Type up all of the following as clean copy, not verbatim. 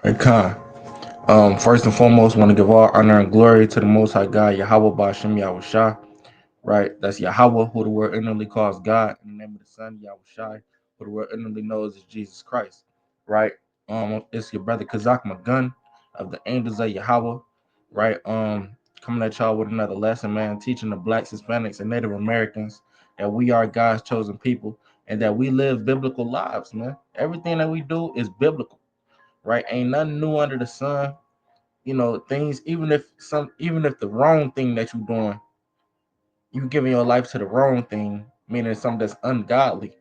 Hey, Khan. First and foremost, want to give all honor and glory to the Most High God, Yahweh Bashem Yahushai. Right, that's Yahweh, who the word inwardly calls God, in the name of the Son, Yahushai, who the word inwardly knows is Jesus Christ. Right, it's your brother Kazak Magun of the Angels of Yahweh. Right, coming at y'all with another lesson, man, teaching the Blacks, Hispanics, and Native Americans that we are God's chosen people and that we live biblical lives, man. Everything that we do is biblical. Right, ain't nothing new under the sun. Things, even if the wrong thing that you're doing, you giving your life to the wrong thing, meaning something that's ungodly,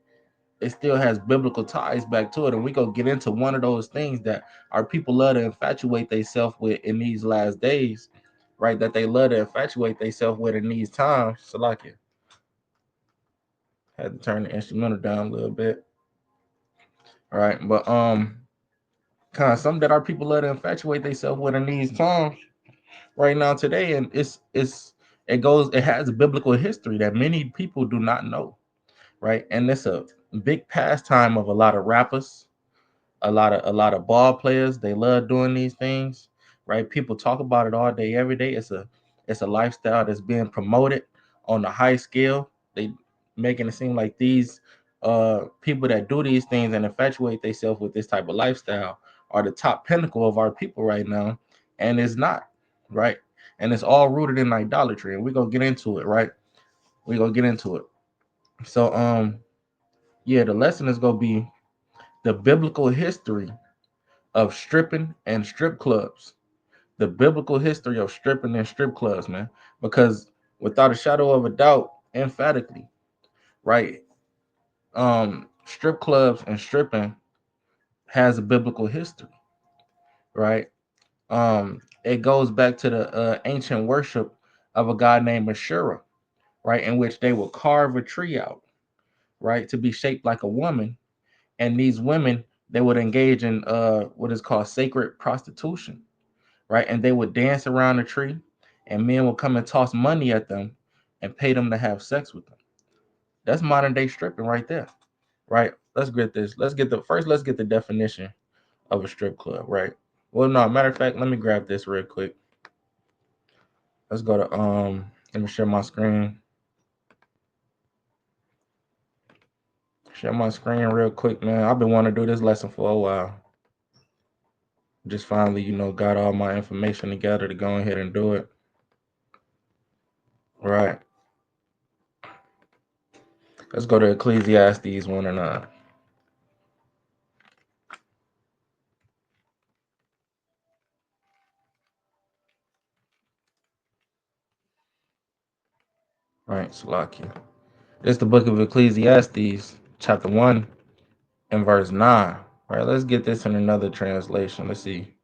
it still has biblical ties back to it. And we go get into one of those things that our people love to infatuate themselves with in these last days, right? That they love to infatuate themselves with in these times. So like it had to turn the instrumental down a little bit. All right. But kind of something that our people love to infatuate themselves with in these times right now today. And it has a biblical history that many people do not know, right? And it's a big pastime of a lot of rappers, a lot of ball players. They love doing these things, right? People talk about it all day, every day. It's a lifestyle that's being promoted on a high scale. They making it seem like these people that do these things and infatuate themselves with this type of lifestyle are the top pinnacle of our people right now, and it's not, right? And it's all rooted in idolatry, and we're gonna get into it, right? We're gonna get into it. So yeah, the lesson is gonna be the biblical history of stripping and strip clubs. The biblical history of stripping and strip clubs, man. Because without a shadow of a doubt, emphatically, right? Strip clubs and stripping has a biblical history, right? It goes back to the ancient worship of a god named Ashura, right? In which they will carve a tree out, right, to be shaped like a woman, and these women they would engage in what is called sacred prostitution, right? And they would dance around the tree, and men would come and toss money at them and pay them to have sex with them. That's modern day stripping right there, right? Let's get this. Let's get the definition of a strip club, right? Well, no, matter of fact, let me grab this real quick. Let's go to let me share my screen. Share my screen real quick, man. I've been wanting to do this lesson for a while. Just finally, got all my information together to go ahead and do it. Right. Let's go to Ecclesiastes 1 and 9. Right, Salakia. It's the book of Ecclesiastes, chapter 1 and verse 9. Right, let's get this in another translation. Let's see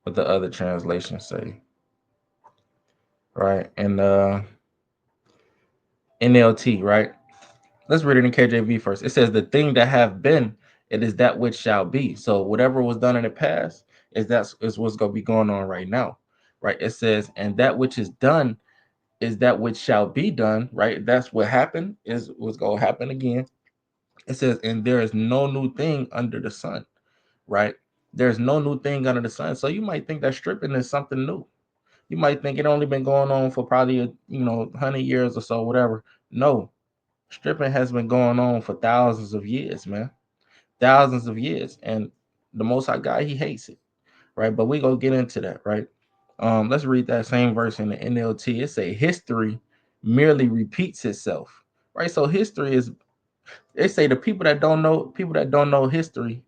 what the other translations say. Right, and NLT, right? Let's read it in KJV first. It says, "The thing that have been, it is that which shall be." So whatever was done in the past is what's gonna be going on right now. Right. It says, "And that which is done is that which shall be done." Right. That's what happened, is what's gonna happen again. It says, "And there is no new thing under the sun." Right? There's no new thing under the sun. So you might think that stripping is something new. You might think it only been going on for probably 100 years or so, whatever. No, stripping has been going on for thousands of years, man. Thousands of years, and the Most High God, He hates it, right? But we gonna get into that, right? Let's read that same verse in the NLT. It say, "History merely repeats itself," right? So history is. They say the people that don't know history,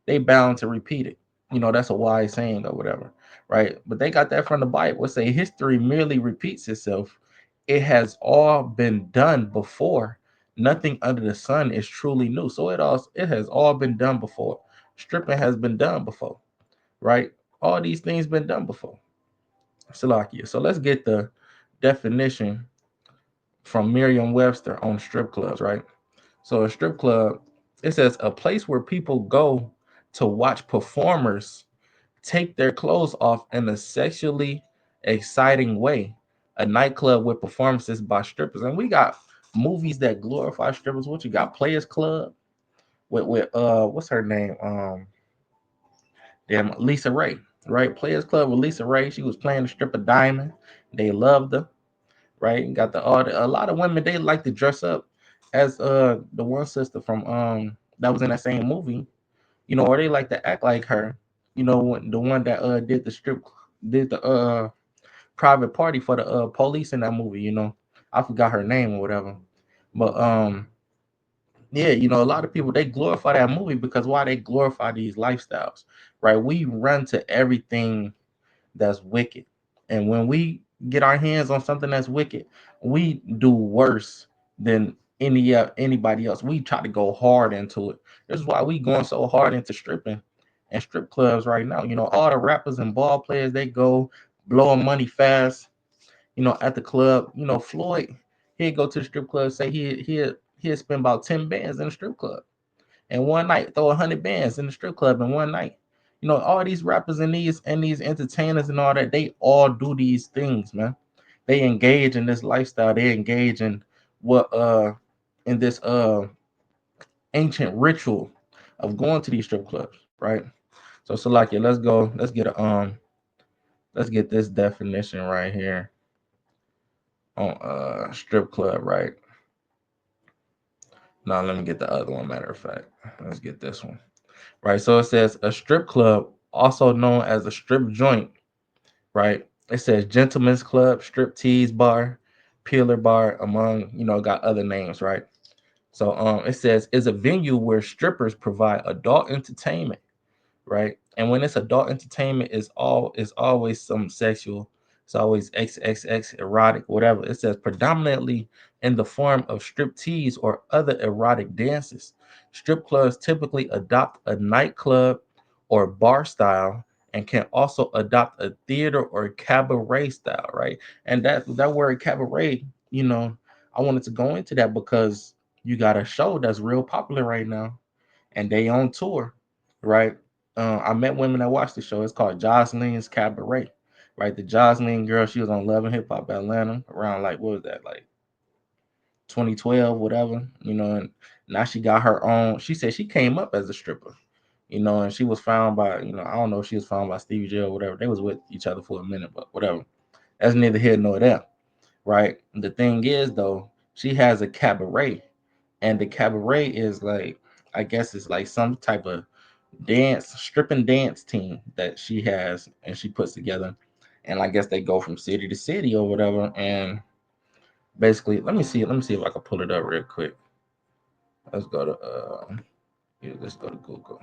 they bound to repeat it. That's a wise saying or whatever, right? But they got that from the Bible. It say history merely repeats itself. It has all been done before. Nothing under the sun is truly new. So it has all been done before. Stripping has been done before, right? All these things been done before. Salakia. So let's get the definition from Merriam-Webster on strip clubs, right? So a strip club, it says a place where people go to watch performers take their clothes off in a sexually exciting way. A nightclub with performances by strippers. And we got movies that glorify strippers. What you got? Players Club with what's her name? And Lisa Ray, right? Players Club with Lisa Ray. She was playing the stripper Diamond. They loved her, right? You got a lot of women they like to dress up as the one sister from that was in that same movie, or they like to act like her, the one that did the private party for the police in that movie, I forgot her name or whatever. But yeah, a lot of people they glorify that movie because why they glorify these lifestyles, right? We run to everything that's wicked. And when we get our hands on something that's wicked, we do worse than anybody else. We try to go hard into it. This is why we going so hard into stripping and strip clubs right now. All the rappers and ball players they go blowing money fast. At the club. Floyd he'd go to the strip club, say he'd spend about 10 bands in the strip club in one night, throw 100 bands in the strip club in one night. All these rappers and these entertainers and all that, they all do these things, man. They engage in this lifestyle. They engage in what in this ancient ritual of going to these strip clubs, right? So Salakia, let's go. Let's get this definition right here on strip club, right? Now let me get the other one. Matter of fact, let's get this one. Right. So it says a strip club, also known as a strip joint, right? It says gentlemen's club, strip tease bar, peeler bar, among, got other names, right? So it says is a venue where strippers provide adult entertainment, right? And when it's adult entertainment, is always some sexual. It's always XXX erotic, whatever. It says predominantly in the form of strip tease or other erotic dances. Strip clubs typically adopt a nightclub or bar style and can also adopt a theater or cabaret style, right? And that word cabaret, I wanted to go into that because you got a show that's real popular right now and they on tour, right? I met women that watched the show. It's called Jocelyn's Cabaret, right? The Jocelyn girl, she was on Love and Hip Hop Atlanta around like what was that like 2012, whatever, and now she got her own. She said she came up as a stripper, and she was found by, I don't know if she was found by Stevie J or whatever. They was with each other for a minute, but whatever. That's neither here nor there, right? The thing is though, she has a cabaret, and the cabaret is like, I guess it's like some type of stripping dance team that she has and she puts together. And I guess they go from city to city or whatever. And basically, let me see if I can pull it up real quick. Let's go to let's go to Google.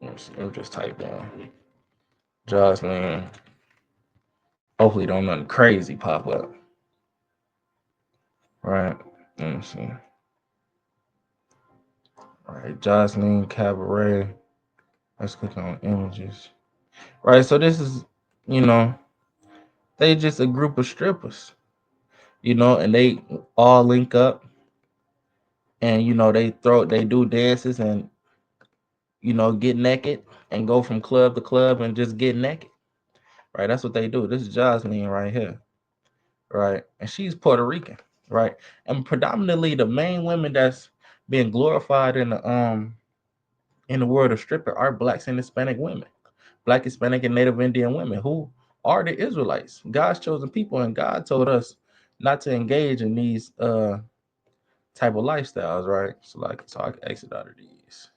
Let me just type down Jocelyn. Hopefully don't nothing crazy pop up. Right. Let me see. All right, Jocelyn Cabaret. Let's click on images. Right, so this is, you know, they just a group of strippers, and they all link up and they do dances and get naked and go from club to club and just get naked. Right, that's what they do. This is Jasmine right here, right, and she's Puerto Rican, right, and predominantly the main women that's being glorified in the world of stripper are blacks and Hispanic women, black, Hispanic, and Native Indian women who are the Israelites, God's chosen people, and God told us not to engage in these type of lifestyles, right? So I can exit out of these,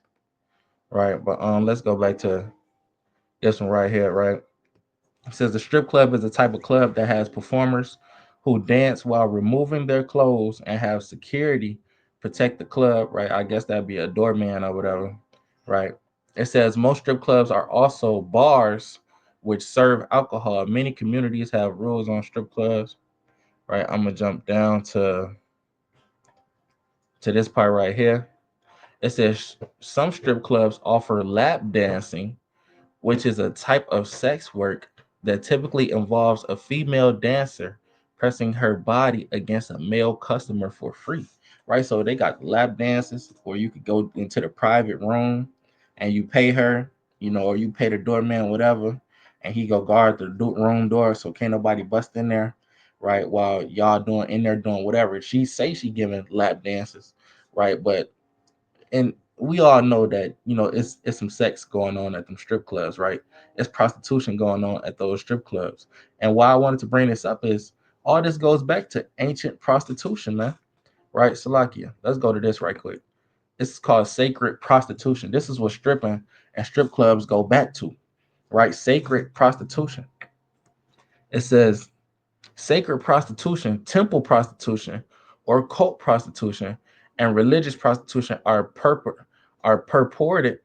right? But let's go back to this one right here, right? It says the strip club is a type of club that has performers who dance while removing their clothes and have security protect the club, right? I guess that'd be a doorman or whatever, right? It says most strip clubs are also bars which serve alcohol. Many communities have rules on strip clubs, right? I'm gonna jump down to this part right here. It says some strip clubs offer lap dancing, which is a type of sex work that typically involves a female dancer pressing her body against a male customer for free. Right? So they got lap dances where you could go into the private room and you pay her, or you pay the doorman, whatever, and he go guard the room door so can't nobody bust in there, right? While y'all doing whatever. She say she giving lap dances, right? But and we all know that, it's some sex going on at them strip clubs, right? It's prostitution going on at those strip clubs. And why I wanted to bring this up is all this goes back to ancient prostitution, man. Right, Salakia. Let's go to this right quick. This is called sacred prostitution. This is what stripping and strip clubs go back to, right? Sacred prostitution. It says sacred prostitution, temple prostitution, or cult prostitution, and religious prostitution are purported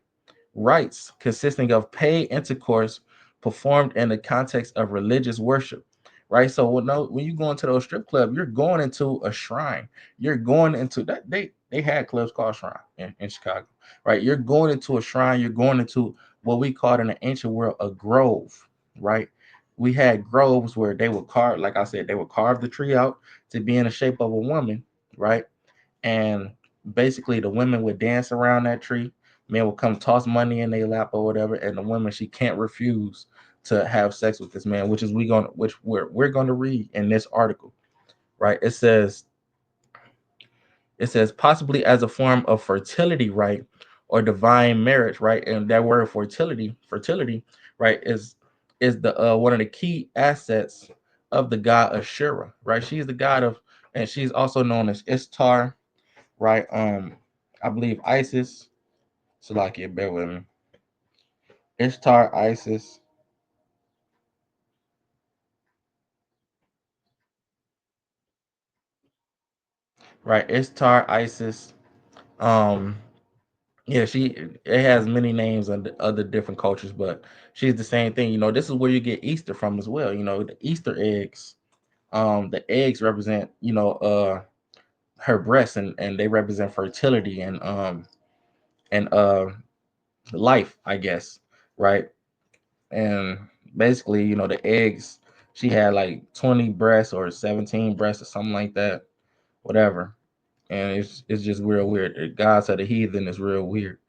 rites consisting of paid intercourse performed in the context of religious worship. Right. So when you go into those strip clubs, you're going into a shrine. You're going into that. They had clubs called shrine in Chicago. Right. You're going into a shrine. You're going into what we called in the ancient world a grove. Right. We had groves where they would carve, like I said, they would carve the tree out to be in the shape of a woman. Right. And basically the women would dance around that tree. Men will come toss money in their lap or whatever, and the woman, she can't refuse to have sex with this man, which is we're going to read in this article. Right, it says possibly as a form of fertility, right, or divine marriage, right. And that word fertility, right, is the one of the key assets of the god Ashura, right. She's the god of, and she's also known as Ishtar, right. I believe Isis. Salakia, bear with me. Ishtar, Isis, right? Ishtar, Isis. Um, yeah, it has many names under other different cultures, but she's the same thing. This is where you get Easter from as well. The Easter eggs. The eggs represent, her breasts, and they represent fertility and life, I guess, right? And basically, the eggs, she had like 20 breasts or 17 breasts or something like that, whatever. And it's just real weird. The gods of the heathen is real weird,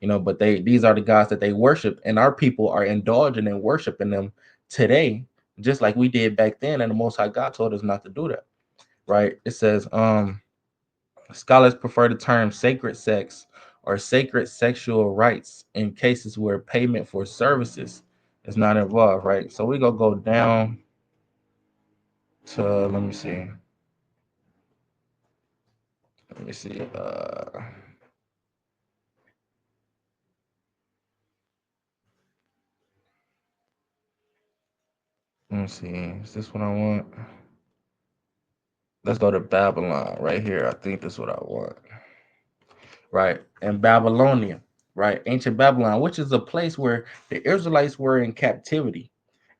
but these are the gods that they worship, and our people are indulging in worshiping them today, just like we did back then, and the Most High God told us not to do that, right? It says scholars prefer the term sacred sex or sacred sexual rights in cases where payment for services is not involved, right? So we gonna go down to, let me see. Let me see. Is this what I want? Let's go to Babylon right here. I think that's what I want. Right. And Babylonia, right? Ancient Babylon, which is a place where the Israelites were in captivity,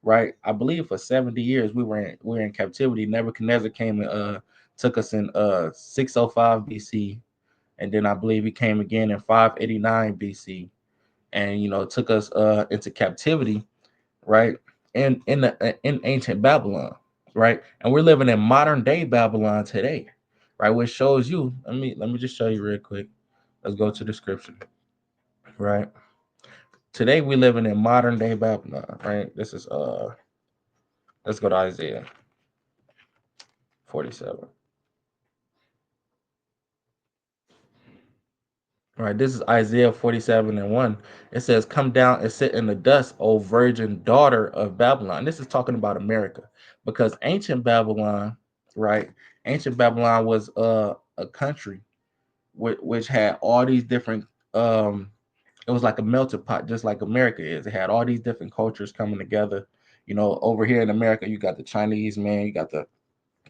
right? I believe for 70 years we were in captivity. Nebuchadnezzar came and took us in 605 BC, and then I believe he came again in 589 BC, and took us into captivity, right? In ancient Babylon, right? And we're living in modern day Babylon today, right? Which shows you. Let me just show you real quick. Let's go to the scripture, right? Today we're living in modern day Babylon, right? This is let's go to Isaiah 47. All right, this is Isaiah 47 and 1. It says, "Come down and sit in the dust, O virgin daughter of Babylon." This is talking about America, because ancient Babylon, right? Ancient Babylon was a country which had all these different, it was like a melting pot, just like America is. It had all these different cultures coming together. Over here in America, you got the Chinese man, you got the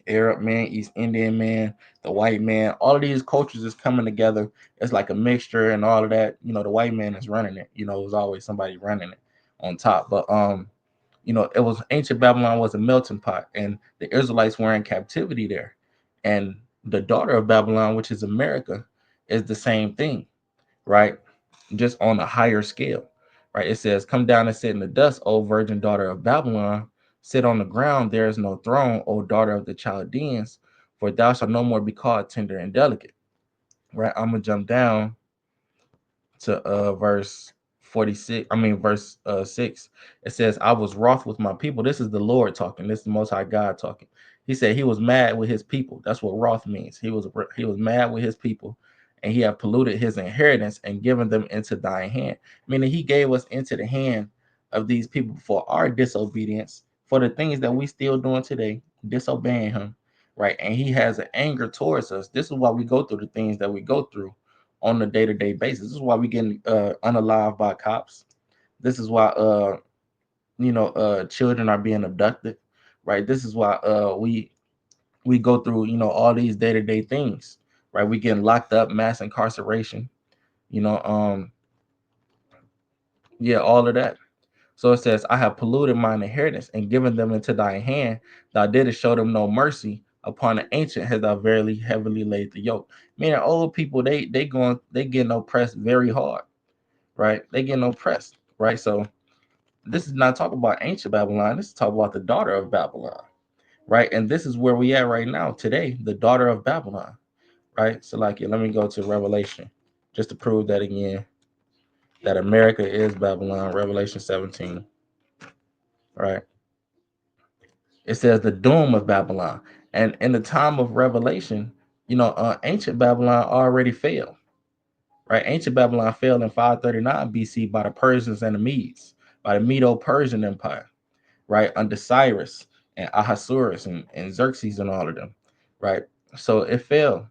Arab man, East Indian man, the white man. All of these cultures is coming together. It's like a mixture and all of that. The white man is running it. It was always somebody running it on top. But it was ancient Babylon was a melting pot, and the Israelites were in captivity there. And the daughter of Babylon, which is America, is the same thing, right? Just on a higher scale, right? It says, "Come down and sit in the dust, O virgin daughter of Babylon. Sit on the ground, there is no throne, O daughter of the Chaldeans, for thou shalt no more be called tender and delicate." Right? I'm gonna jump down to verse 46. Verse 6. It says, "I was wroth with my people." This is the Lord talking. This is the Most High God talking. He said he was mad with his people. That's what wroth means. He was mad with his people, and he have polluted his inheritance and given them into thine hand. Meaning he gave us into the hand of these people for our disobedience, for the things that we still doing today, disobeying him, right? And he has an anger towards us. This is why we go through the things that we go through on a day-to-day basis. This is why we getting unalived by cops. This is why children are being abducted, right? This is why we go through all these day-to-day things, right? We getting locked up, mass incarceration, you know um yeah, all of that. So it says, I have polluted mine inheritance and given them into thy hand. Thou didst show them no mercy. Upon the ancient has thou verily heavily laid the yoke. Meaning old people, they getting oppressed very hard, right? They getting oppressed, right? So this is not talking about ancient Babylon. This is talking about the daughter of Babylon, right? And this is where we at right now today, the daughter of Babylon, right? So like, yeah, let me go to Revelation just to prove that again, that America is Babylon. Revelation 17, right? It says the doom of Babylon. And in the time of Revelation, ancient Babylon already fell, right? Ancient Babylon fell in 539 BC by the Persians and the Medes, by the Medo-Persian Empire, right? Under Cyrus and Ahasuerus and Xerxes and all of them, right? So it fell.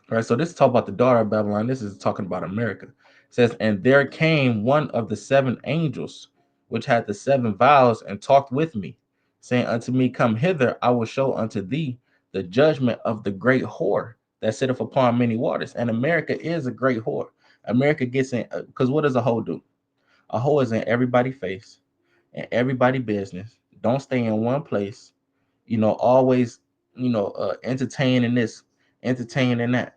Right, so this is talking about the daughter of Babylon. This is talking about America. It says, and there came one of the seven angels, which had the seven vials, and talked with me, saying unto me, come hither, I will show unto thee the judgment of the great whore that sitteth upon many waters. And America is a great whore. America gets in, because what does a hoe do? A hoe is in everybody's face and everybody business. Don't stay in one place. Always, entertaining this, entertaining that,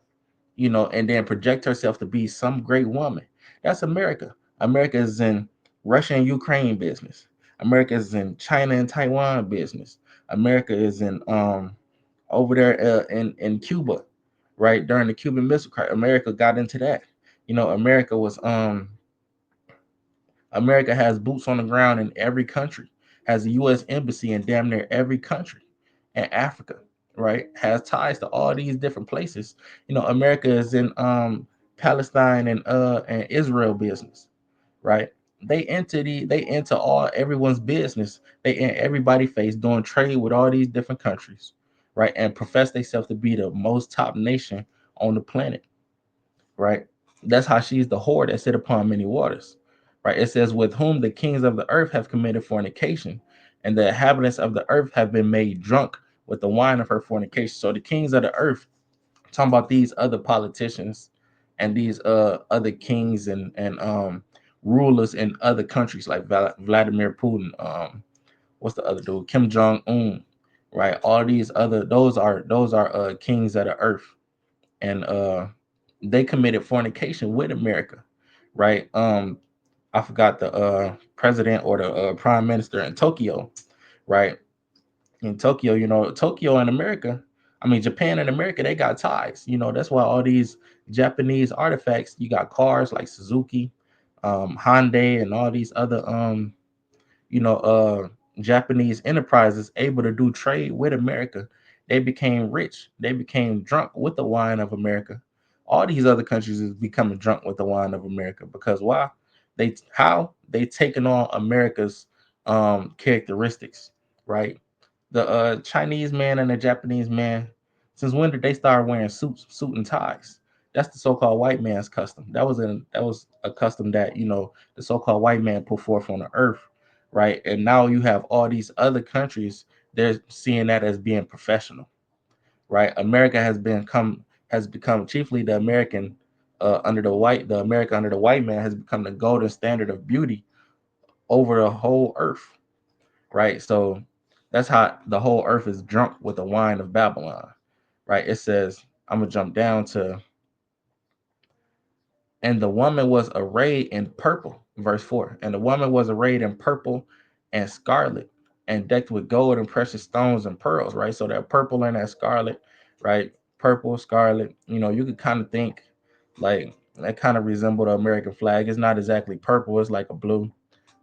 and then project herself to be some great woman. That's America. America is in Russia and Ukraine business. America is in China and Taiwan business. America is in over there in Cuba, right during the Cuban Missile Crisis. America got into that. America was America has boots on the ground in every country, has a U.S. embassy in damn near every country, and Africa, right, has ties to all these different places. America is in Palestine and Israel business, right? They enter all everyone's business. They in everybody face doing trade with all these different countries, right? And profess themselves to be the most top nation on the planet, right? That's how she's the whore that sit upon many waters, right? It says, with whom the kings of the earth have committed fornication, and the inhabitants of the earth have been made drunk with the wine of her fornication. So the kings of the earth, talking about these other politicians and these other kings and rulers in other countries like Vladimir Putin, what's the other dude? Kim Jong Un, right? All these other those are kings of the earth, and they committed fornication with America, right? I forgot the president or the prime minister in Tokyo, right? In Tokyo, Tokyo and America, I mean Japan and America, they got ties. That's why all these Japanese artifacts, you got cars like Suzuki, Hyundai, and all these other you know, Japanese enterprises able to do trade with America. They became rich. They became drunk with the wine of America. All these other countries is becoming drunk with the wine of America because why? They taking on America's characteristics, right? The Chinese man and the Japanese man, since when did they start wearing suit and ties? That's the so-called white man's custom. That was a custom that the so-called white man put forth on the earth, right? And now you have all these other countries, they're seeing that as being professional, right? America has become chiefly the American the America under the white man has become the golden standard of beauty over the whole earth, right? So that's how the whole earth is drunk with the wine of Babylon, right? It says, I'm gonna jump down to, and the woman was arrayed in purple, verse 4. And the woman was arrayed in purple and scarlet and decked with gold and precious stones and pearls, right? So that purple and that scarlet, right? Purple, scarlet, you could kind of think like that kind of resemble the American flag. It's not exactly purple, it's like a blue,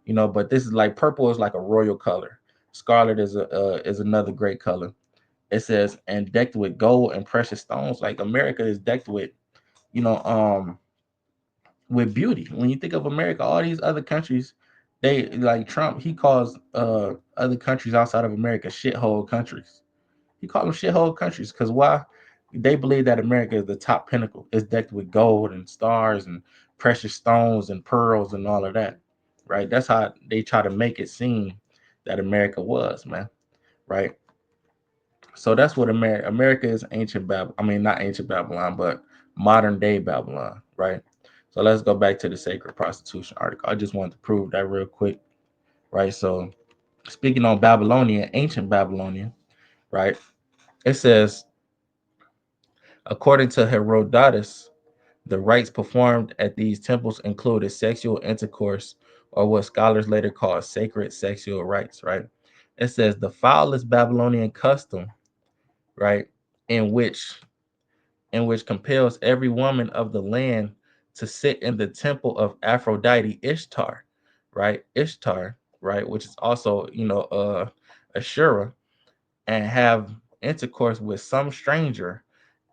but this is like purple is like a royal color. Scarlet is another great color. It says, and decked with gold and precious stones. Like America is decked with you know, with beauty. When you think of America, all these other countries, they like Trump. He calls other countries outside of America shithole countries. He called them shithole countries because why? They believe that America is the top pinnacle. It's decked with gold and stars and precious stones and pearls and all of that, right? That's how they try to make it seem that America was, man, right? So that's what America is ancient Babylon. I mean, not ancient Babylon, but modern day Babylon, right? So let's go back to the sacred prostitution article. I just wanted to prove that real quick, right? So speaking on Babylonian, ancient Babylonian, right? It says, according to Herodotus, the rites performed at these temples included sexual intercourse, or what scholars later call sacred sexual rites, right? It says the foulest Babylonian custom, right, in which compels every woman of the land to sit in the temple of Aphrodite Ishtar, right? Ishtar, right, which is also, Ashura, and have intercourse with some stranger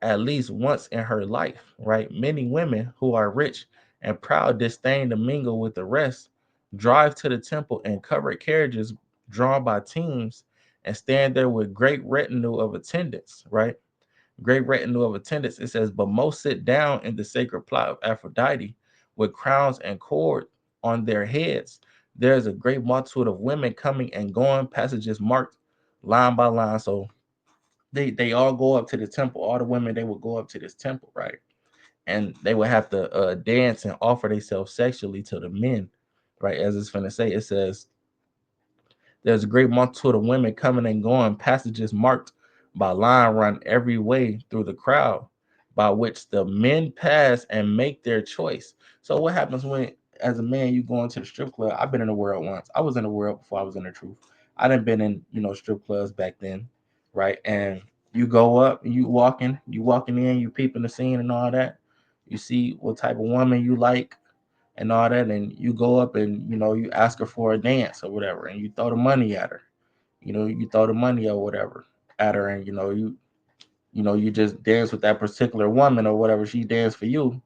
at least once in her life, right? Many women who are rich and proud disdain to mingle with the rest, drive to the temple in covered carriages drawn by teams, and stand there with great retinue of attendants, right? Great retinue of attendants. It says, but most sit down in the sacred plot of Aphrodite with crowns and cord on their heads. There is a great multitude of women coming and going, passages marked line by line. So they all go up to the temple. All the women, they would go up to this temple, right? And they would have to dance and offer themselves sexually to the men, right? As it's finna say, it says there's a great multitude of women coming and going, passages marked by line run every way through the crowd, by which the men pass and make their choice. So what happens when, as a man, you go into the strip club? I've been in the world once. I was in the world before I was in the truth. I done been in, strip clubs back then, right? And you go up, you walking in, you peeping the scene and all that. You see what type of woman you like, and all that, and you go up and you ask her for a dance or whatever, and you throw the money at her. You throw the money or whatever at her, and you just dance with that particular woman or whatever. She dance for you,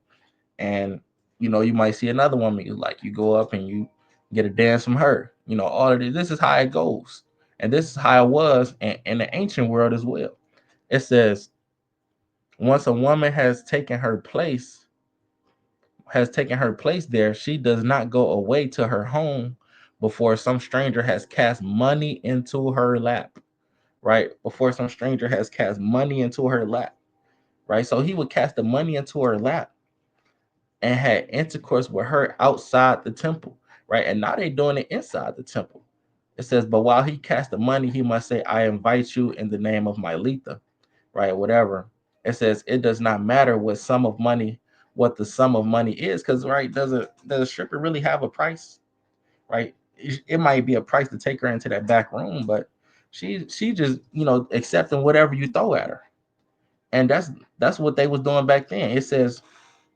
and you might see another woman you like. You go up and you get a dance from her. All of this. This is how it goes, and this is how it was in the ancient world as well. It says once a woman has taken her place there, she does not go away to her home before some stranger has cast money into her lap, right? Before some stranger has cast money into her lap, right? So he would cast the money into her lap and had intercourse with her outside the temple, right? And now they're doing it inside the temple. It says, but while he cast the money, he must say, I invite you in the name of my Letha, right? Whatever. It says it does not matter what the sum of money is, because right, does a stripper really have a price? Right? It might be a price to take her into that back room, but she just accepting whatever you throw at her. And that's what they was doing back then. It says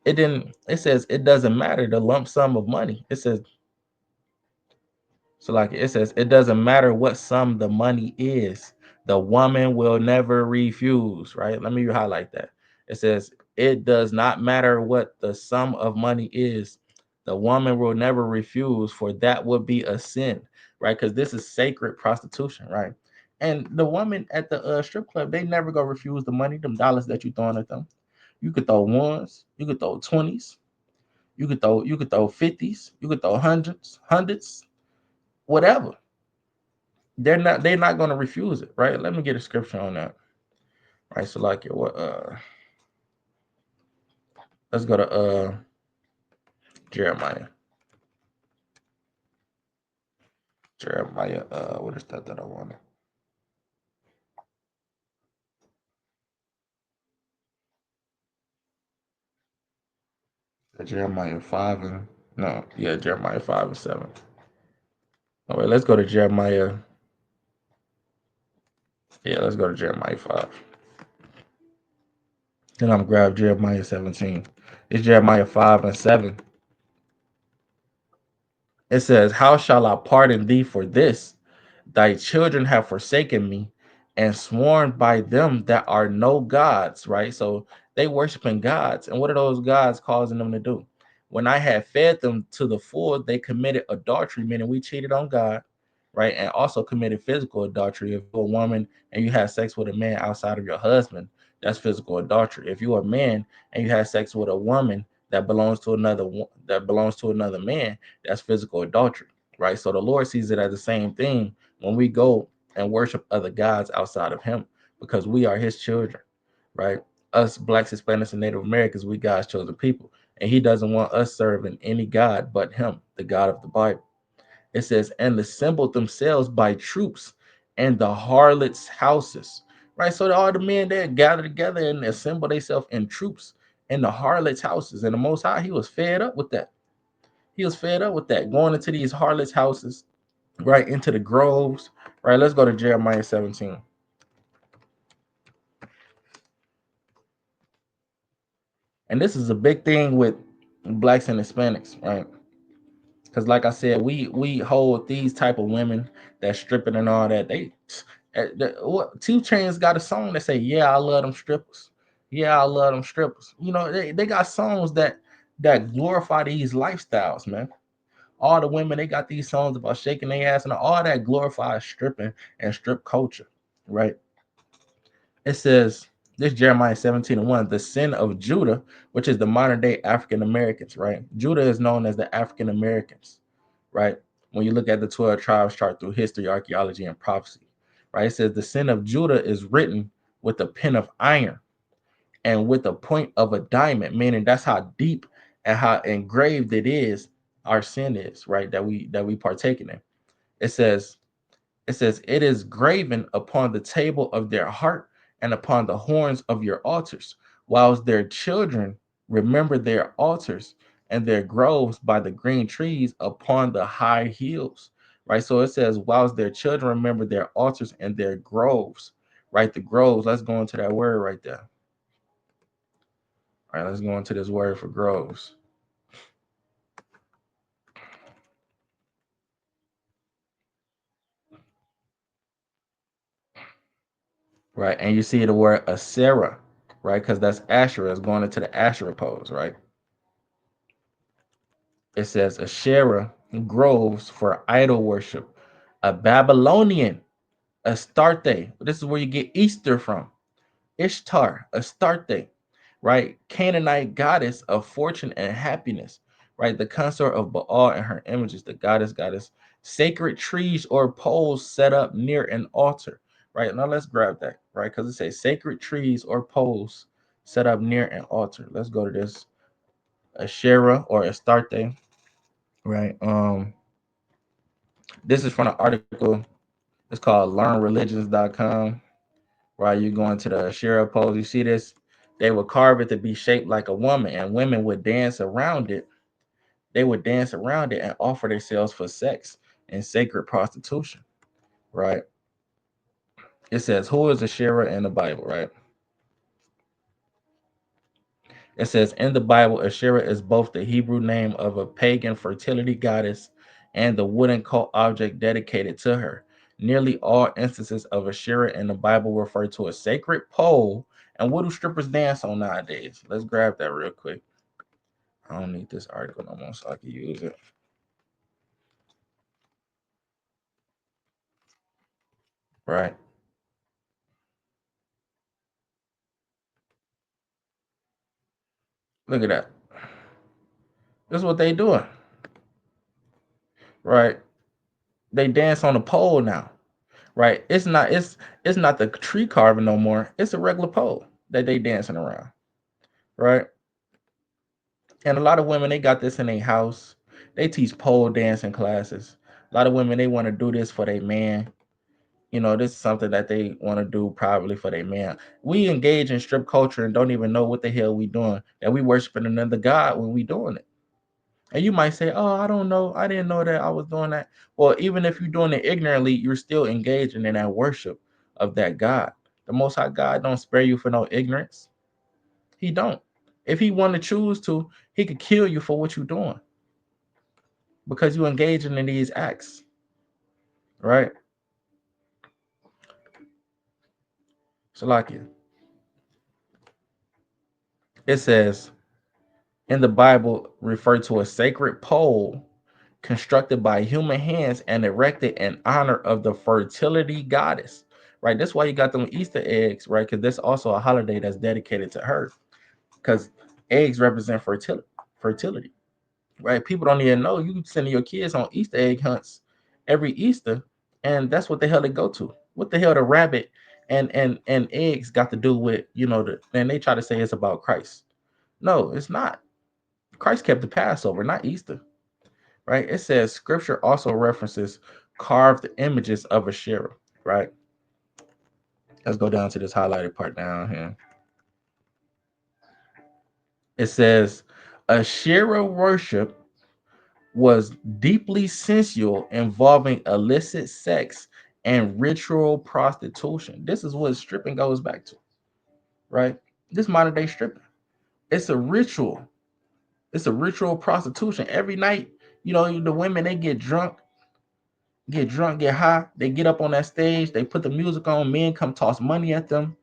it doesn't matter the lump sum of money. It says it doesn't matter what sum the money is. The woman will never refuse, right? Let me highlight that. It says it does not matter what the sum of money is. The woman will never refuse, for that would be a sin, right? Because this is sacred prostitution, right? And the woman at the strip club, they never go refuse the money, them dollars that you throwing at them. You could throw ones, you could throw 20s, you could throw 50s, you could throw hundreds, whatever. They're not going to refuse it, right? Let me get a scripture on that, right? So like what let's go to Jeremiah. What is that I wanted? Jeremiah 5 and no, yeah, Jeremiah 5 and 7. All right, let's go to Jeremiah. Yeah, let's go to Jeremiah 5. Then I'm grab Jeremiah 17. It's Jeremiah 5 and 7. It says, how shall I pardon thee for this? Thy children have forsaken me and sworn by them that are no gods, right? So They worshiping gods. And what are those gods causing them to do? When I had fed them to the full, they committed adultery, meaning we cheated on God, right? And also committed physical adultery. If you're a woman and you have sex with a man outside of your husband, that's physical adultery. If you're a man and you have sex with a woman that belongs to another man, that's physical adultery, right? So the Lord sees it as the same thing when we go and worship other gods outside of Him, because we are His children, right? Us blacks, Hispanics, and Native Americans, we God's chosen people, and He doesn't want us serving any god but Him, the God of the Bible. It says, and assembled themselves by troops and the harlots' houses. Right. So all the men there gathered together and assembled themselves in troops in the harlots' houses. And the Most High, He was fed up with that. He was fed up with that, going into these harlots' houses, right, into the groves. Right. Let's go to Jeremiah 17. And this is a big thing with blacks and Hispanics, right? Because like I said, we hold these type of women that stripping and all that. What 2 Chainz got a song that say, "Yeah, I love them strippers. Yeah, I love them strippers." You know, they got songs that glorify these lifestyles, man. All the women, they got these songs about shaking their ass, and all that glorifies stripping and strip culture, right? It says, this Jeremiah 17:1, the sin of Judah, which is the modern day African Americans, right? Judah is known as the African Americans, right? When you look at the 12 tribes chart through history, archaeology, and prophecy, right? It says the sin of Judah is written with a pen of iron and with a point of a diamond, meaning that's how deep and how engraved it is our sin is, right? That we partaking in. It says, it is graven upon the table of their heart and upon the horns of your altars, whilst their children remember their altars and their groves by the green trees upon the high hills. Right. So it says, whilst their children remember their altars and their groves, right? The groves, let's go into that word right there. All right, let's go into this word for groves. Right. And you see the word Asherah, right? Because that's Asherah is going into the Asherah pose, right? It says Asherah groves for idol worship, a Babylonian Astarte. This is where you get Easter from. Ishtar, Astarte, right? Canaanite goddess of fortune and happiness, right? The consort of Baal and her images, the goddess, sacred trees or poles set up near an altar, right? Now let's grab that, right? Because it says sacred trees or poles set up near an altar. Let's go to this Asherah or Astarte, right? This is from an article. It's called learnreligions.com. Right, you go into the Asherah pose. You see this? They would carve it to be shaped like a woman, and women would dance around it. They would dance around it and offer themselves for sex and sacred prostitution. Right? It says, "Who is Asherah in the Bible?" Right? It says in the Bible, Asherah is both the Hebrew name of a pagan fertility goddess and the wooden cult object dedicated to her. Nearly all instances of Asherah in the Bible refer to a sacred pole. And what do strippers dance on nowadays? Let's grab that real quick. I don't need this article no more so I can use it. Right. Look at that. This is what they doing. Right. They dance on a pole now. Right. It's not the tree carving no more. It's a regular pole that they dancing around. Right. And a lot of women, they got this in their house. They teach pole dancing classes. A lot of women, they want to do this for their man. You know, this is something that they want to do probably for their man. We engage in strip culture and don't even know what the hell we doing. That we worshiping another god when we doing it. And you might say, "Oh, I don't know. I didn't know that I was doing that." Well, even if you're doing it ignorantly, you're still engaging in that worship of that God. The Most High God don't spare you for no ignorance. He don't. If he want to choose to, he could kill you for what you're doing because you engaging in these acts, right? Salakia. It says in the Bible refer to a sacred pole constructed by human hands and erected in honor of the fertility goddess. Right. That's why you got them Easter eggs, right? Because that's also a holiday that's dedicated to her. Because eggs represent fertility. Fertility. Right. People don't even know you sending your kids on Easter egg hunts every Easter, and that's what the hell they go to. What the hell the rabbit and eggs got to do with and they try to say it's about Christ. No, it's not. Christ kept the Passover, not Easter. Right? It says scripture also references carved images of Asherah. Right? Let's go down to this highlighted part down here. It says Asherah worship was deeply sensual, involving illicit sex and ritual prostitution. This is what stripping goes back to, right? This modern day stripping. It's a ritual. It's a ritual prostitution. Every night, the women they get drunk, get high. They get up on that stage. They put the music on. Men come toss money at them.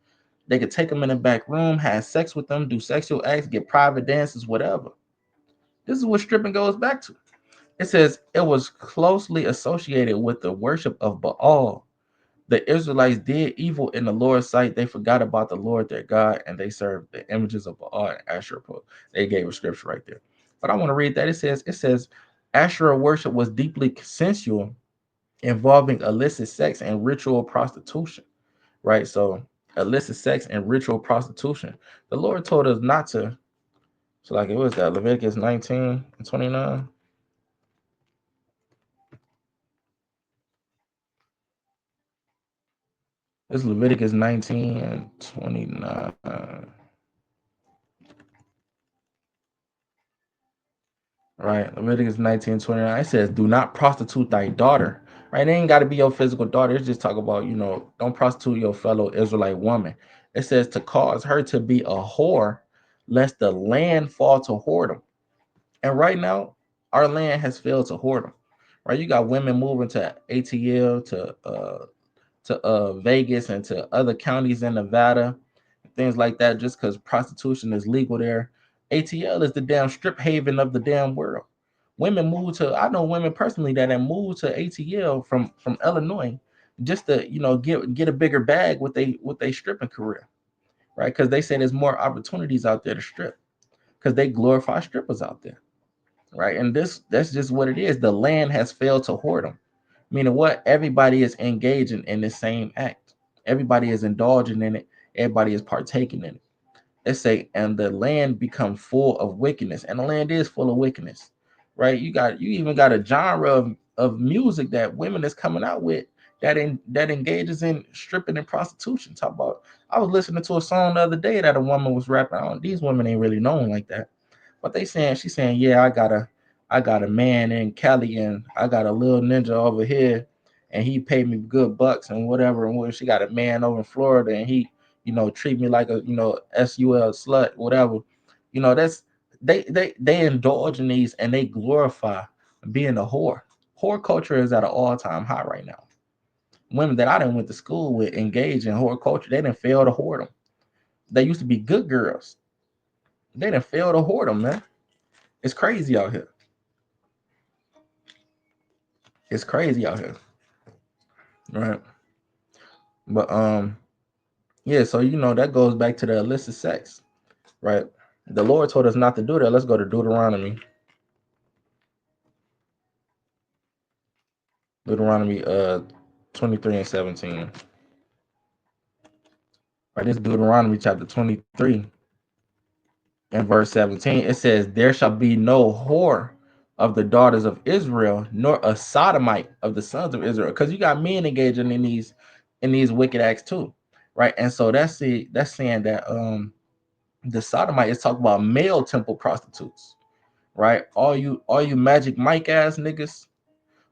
They could take them in the back room, have sex with them, do sexual acts, get private dances, whatever. This is what stripping goes back to. It says it was closely associated with the worship of Baal. The Israelites did evil in the Lord's sight. They forgot about the Lord their God, and they served the images of Baal and Asherah. They gave a scripture right there. But I want to read that. It says Asherah worship was deeply sensual, involving illicit sex and ritual prostitution. Right? So illicit sex and ritual prostitution. The Lord told us not to. So like it was that Leviticus 19 and 29. It's Leviticus 19 and 29. Right. Leviticus 19:29. It says, do not prostitute thy daughter. Right. It ain't got to be your physical daughter. It's just talk about, don't prostitute your fellow Israelite woman. It says to cause her to be a whore, lest the land fall to whoredom. And right now, our land has failed to whoredom. Right. You got women moving to ATL, to Vegas and to other counties in Nevada, things like that, just because prostitution is legal there. ATL is the damn strip haven of the damn world. Women move to, I know women personally that have moved to ATL from Illinois just to get a bigger bag with they stripping career, right? Because they say there's more opportunities out there to strip because they glorify strippers out there, right? And that's just what it is. The land has failed to hoard them. Meaning what? Everybody is engaging in the same act. Everybody is indulging in it. Everybody is partaking in it. Let's say, and the land become full of wickedness, and the land is full of wickedness, right? You even got a genre of music that women is coming out with that engages in stripping and prostitution. Talk about, I was listening to a song the other day that a woman was rapping on. These women ain't really known like that, but she's saying, yeah, I got a man in Cali, and I got a little ninja over here, and he paid me good bucks and whatever. And she got a man over in Florida, and he, treat me like a, SUL slut, whatever. That's they indulge in these and they glorify being a whore. Whore culture is at an all-time high right now. Women that I didn't went to school with engage in whore culture. They didn't fail to whore them. They used to be good girls. They didn't fail to whore them, man. It's crazy out here. It's crazy out here, right? But yeah. So that goes back to the illicit sex, right? The Lord told us not to do that. Let's go to Deuteronomy. Deuteronomy 23 and 17. Right, this is Deuteronomy chapter 23 and verse 17. It says, there shall be no whore of the daughters of Israel, nor a sodomite of the sons of Israel. Because you got men engaging in these wicked acts too. Right. And so that's saying that the sodomite is talking about male temple prostitutes. Right. All you Magic Mike ass niggas,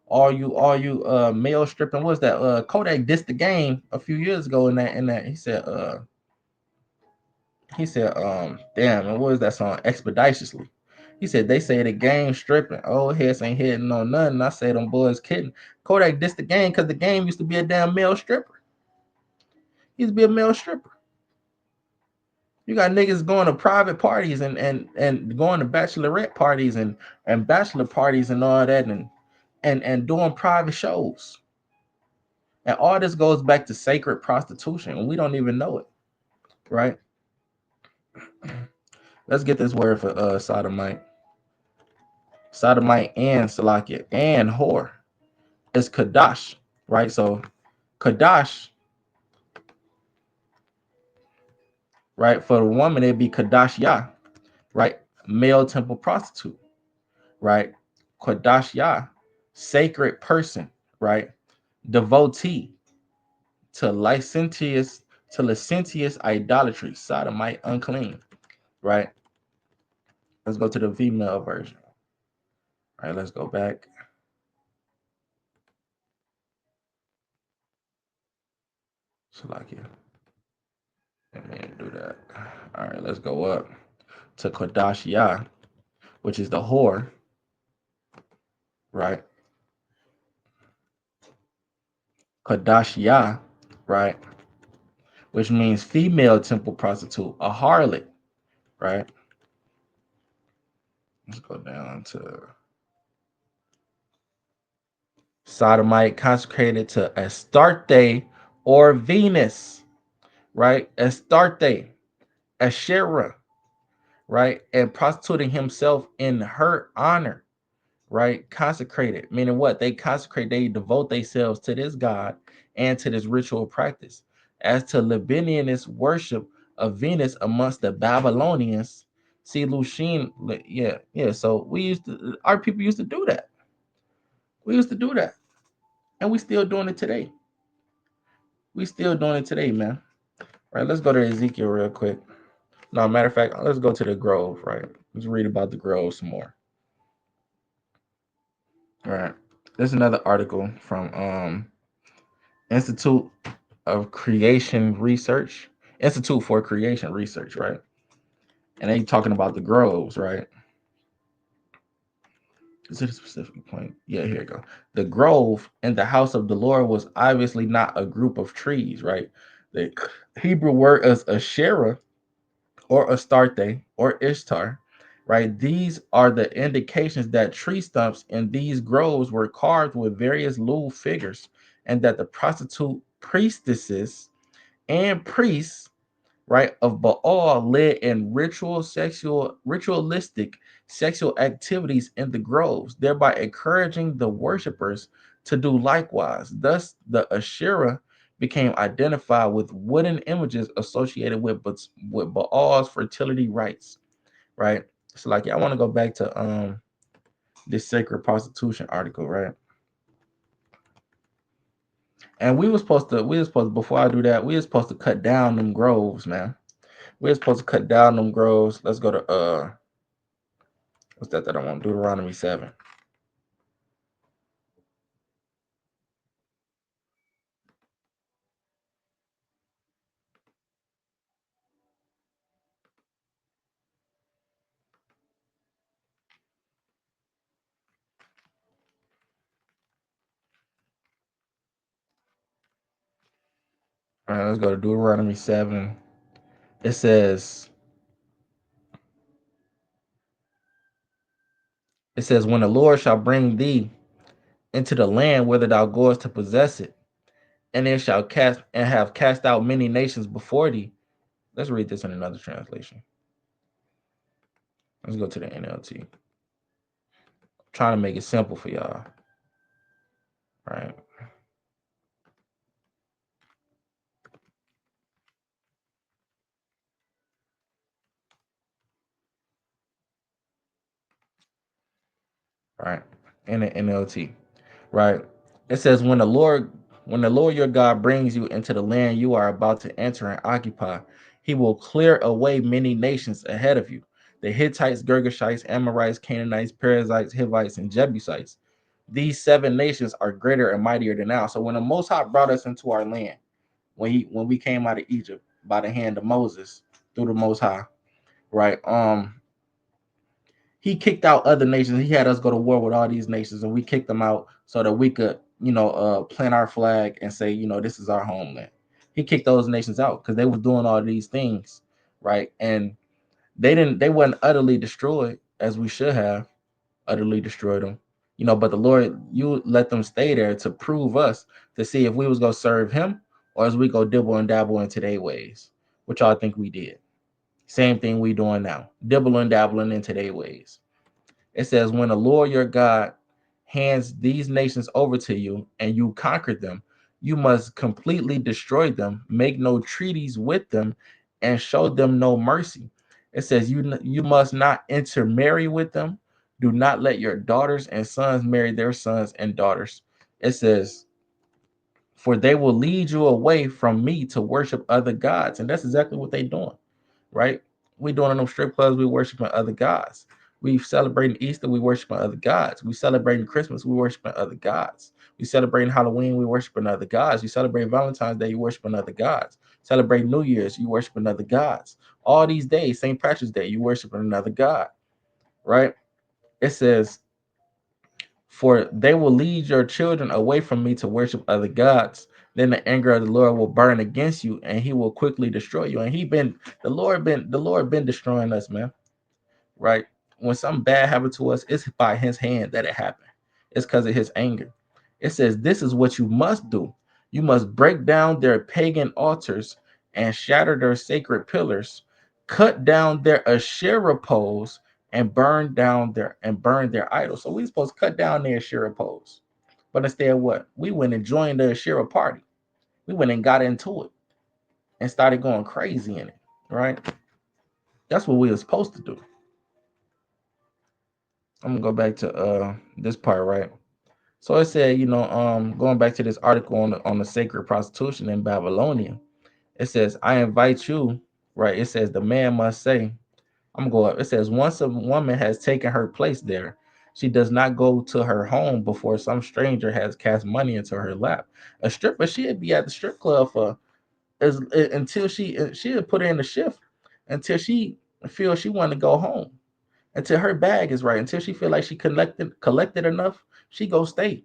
all you male stripping. What's that? Kodak dissed the game a few years ago in that he said, damn, and what was that song? Expeditiously. He said they say the game stripping. Old heads ain't hitting on nothing. I say them boys kidding. Kodak dissed the game because the game used to be a damn male stripper. He used to be a male stripper. You got niggas going to private parties and going to bachelorette parties and bachelor parties and all that and doing private shows. And all this goes back to sacred prostitution, and we don't even know it, right? Let's get this word for sodomite. Sodomite and Salakia and whore is Kadash, right? So Kadash, right? For the woman, it'd be Kadash Yah, right? Male temple prostitute, right? Kadash Yah, sacred person, right? Devotee to licentious idolatry, sodomite, unclean, right? Let's go to the female version. All right, let's go back. Salakia. Let me do that. All right, let's go up to Kadash Yah, which is the whore, right? Kadash Yah, right? Which means female temple prostitute, a harlot, right? Let's go down to sodomite consecrated to Astarte or Venus, right? Astarte, Asherah, right? And prostituting himself in her honor, right? Consecrated, meaning what? They consecrate, they devote themselves to this God and to this ritual practice. As to Libanianist worship of Venus amongst the Babylonians, see Lushin, yeah. So our people used to do that. We used to do that, and we still doing it today. We still doing it today, man. Right? Let's go to Ezekiel real quick. No, matter of fact, let's go to the Grove. Right? Let's read about the Grove some more. All right. There's another article from Institute of Creation Research, Institute for Creation Research, right? And they talking about the groves, right? Is it a specific point? Yeah, here you go. The grove in the house of the Lord was obviously not a group of trees, right? The Hebrew word is Asherah or Astarte or Ishtar, right? These are the indications that tree stumps in these groves were carved with various lewd figures, and that the prostitute priestesses and priests, right, of Baal led in ritualistic sexual activities in the groves, thereby encouraging the worshippers to do likewise. Thus, the Asherah became identified with wooden images associated with Baal's fertility rites, right? So, like, yeah, I want to go back to this sacred prostitution article, right? And we were supposed to, before I do that, we were supposed to cut down them groves, man. We're supposed to cut down them groves. Let's go to what's that I want? Deuteronomy 7. All right, let's go to Deuteronomy 7. It says, when the Lord shall bring thee into the land whither thou goest to possess it, and it shall have cast out many nations before thee. Let's read this in another translation. Let's go to the NLT. I'm trying to make it simple for y'all. Right. Right. In the NLT. Right. It says, when the Lord your God brings you into the land you are about to enter and occupy, he will clear away many nations ahead of you. The Hittites, Girgashites, Amorites, Canaanites, Perizzites, Hivites, and Jebusites. These 7 nations are greater and mightier than now. So when the Most High brought us into our land, when we came out of Egypt by the hand of Moses through the Most High, right? He kicked out other nations. He had us go to war with all these nations, and we kicked them out so that we could, plant our flag and say, this is our homeland. He kicked those nations out because they were doing all these things, right? And they weren't utterly destroyed as we should have utterly destroyed them. But the Lord, you let them stay there to prove us, to see if we was gonna serve him or as we go dibble and dabble into their ways, which I think we did. Same thing we doing now, dibble and dabbling into their ways. It says, when the Lord your God hands these nations over to you and you conquer them, you must completely destroy them, make no treaties with them, and show them no mercy. It says, you must not intermarry with them. Do not let your daughters and sons marry their sons and daughters. It says, for they will lead you away from me to worship other gods. And that's exactly what they're doing, right? We doing in them strip clubs, we worshiping other gods. We celebrating Easter, we worshiping other gods. We celebrating Christmas, we worshiping other gods. We celebrating Halloween, we worshiping other gods. We celebrate Valentine's Day, you worshiping other gods. Celebrate New Year's, you worshiping other gods. All these days, St. Patrick's Day, you worshiping another god, right? It says, for they will lead your children away from me to worship other gods. Then the anger of the Lord will burn against you, and he will quickly destroy you. And the Lord been destroying us, man. Right? When something bad happened to us, it's by his hand that it happened. It's because of his anger. It says, this is what you must do. You must break down their pagan altars and shatter their sacred pillars, cut down their Asherah poles, and burn their idols. So we supposed to cut down their Asherah poles. But instead, what? We went and joined the Asherah party. We went and got into it and started going crazy in it. Right? That's what we were supposed to do. I'm gonna go back to this part, right? So it said, going back to this article on the sacred prostitution in Babylonia, it says, I invite you, right? It says the man must say, I'm gonna go up. It says, once a woman has taken her place there, she does not go to her home before some stranger has cast money into her lap. A stripper, she'd be at the strip club for until she'd put in the shift until she feels she want to go home, until her bag is right, until she feel like she collected enough, she go stay.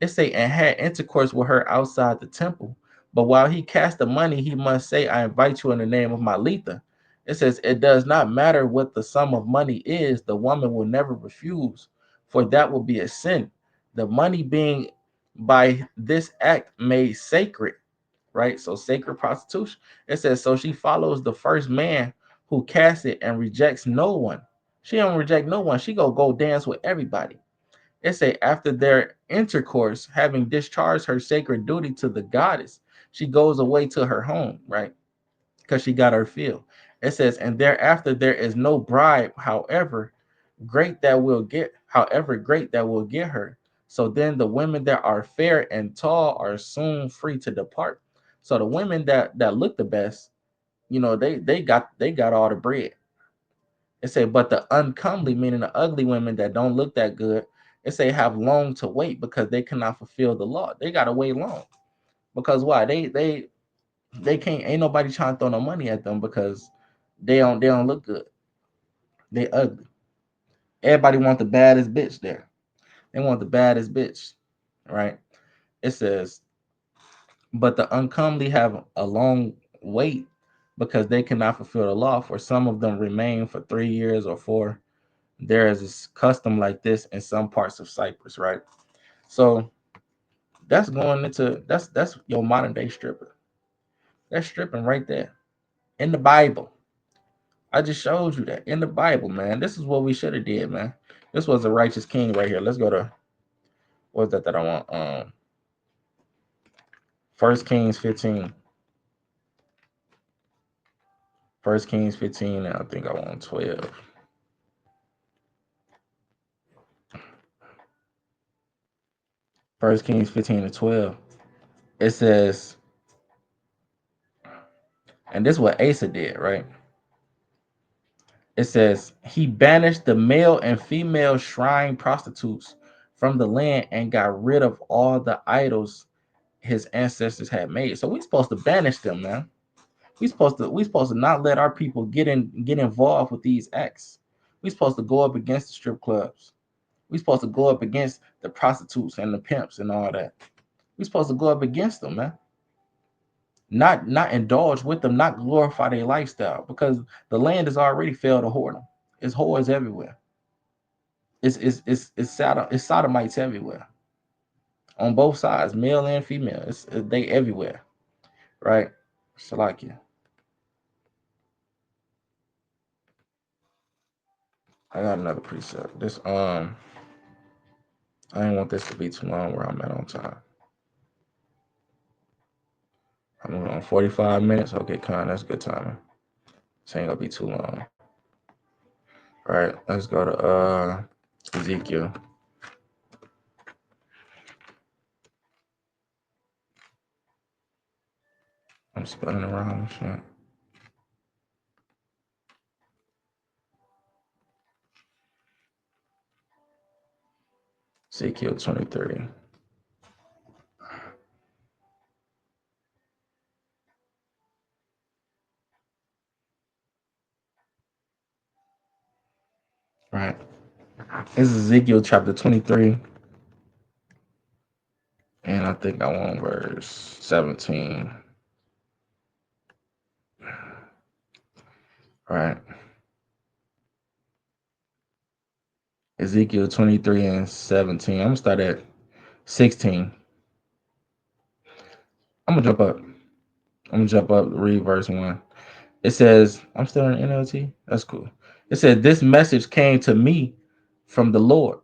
It say, and had intercourse with her outside the temple. But while he cast the money, he must say, I invite you in the name of my Letha. It says, it does not matter what the sum of money is, the woman will never refuse, for that will be a sin. The money being by this act made sacred, right? So sacred prostitution. It says, so she follows the first man who casts it and rejects no one. She don't reject no one. She go dance with everybody. It say, after their intercourse, having discharged her sacred duty to the goddess, she goes away to her home, right? Because she got her fill. It says, and thereafter there is no bribe, however great that will get her. So then the women that are fair and tall are soon free to depart. So the women that look the best, they got all the bread. It say, but the uncomely, meaning the ugly women that don't look that good, it say have long to wait because they cannot fulfill the law. They gotta wait long. Because why? They can't, ain't nobody trying to throw no money at them because they don't look good. They ugly. Everybody want the baddest bitch there. They want the baddest bitch. Right? It says, but the uncomely have a long wait because they cannot fulfill the law, for some of them remain for 3 years or four. There is a custom like this in some parts of Cyprus, right? So that's your modern day stripper. That's stripping right there in the Bible. I just showed you that in the Bible, man. This is what we should have did, man. This was a righteous king right here. Let's go to what's that I want? First Kings 15. First Kings 15, and I think I want 12. First Kings 15 to 12. It says, and this is what Asa did, right? It says he banished the male and female shrine prostitutes from the land and got rid of all the idols his ancestors had made. So we supposed to banish them, man. We supposed to not let our people get involved with these acts. We supposed to go up against the strip clubs. We supposed to go up against the prostitutes and the pimps and all that. We supposed to go up against them, man. not indulge with them, not glorify their lifestyle, because the land is already failed to whoredom. It's whores everywhere. It's sodomites everywhere on both sides, male and female. They everywhere, right? Salakia. I got another precept. This I didn't want this to be too long where I'm at on time. I'm on 45 minutes. Okay, Con, that's good timing. This ain't gonna be too long. All right, let's go to Ezekiel. I'm spelling around shit. Ezekiel 23. Right. This is Ezekiel chapter 23. And I think I want verse 17. All right. Ezekiel 23 and 17. I'm gonna start at 16. I'm gonna jump up, read verse 1. It says, I'm still in NLT. That's cool. It said, this message came to me from the Lord.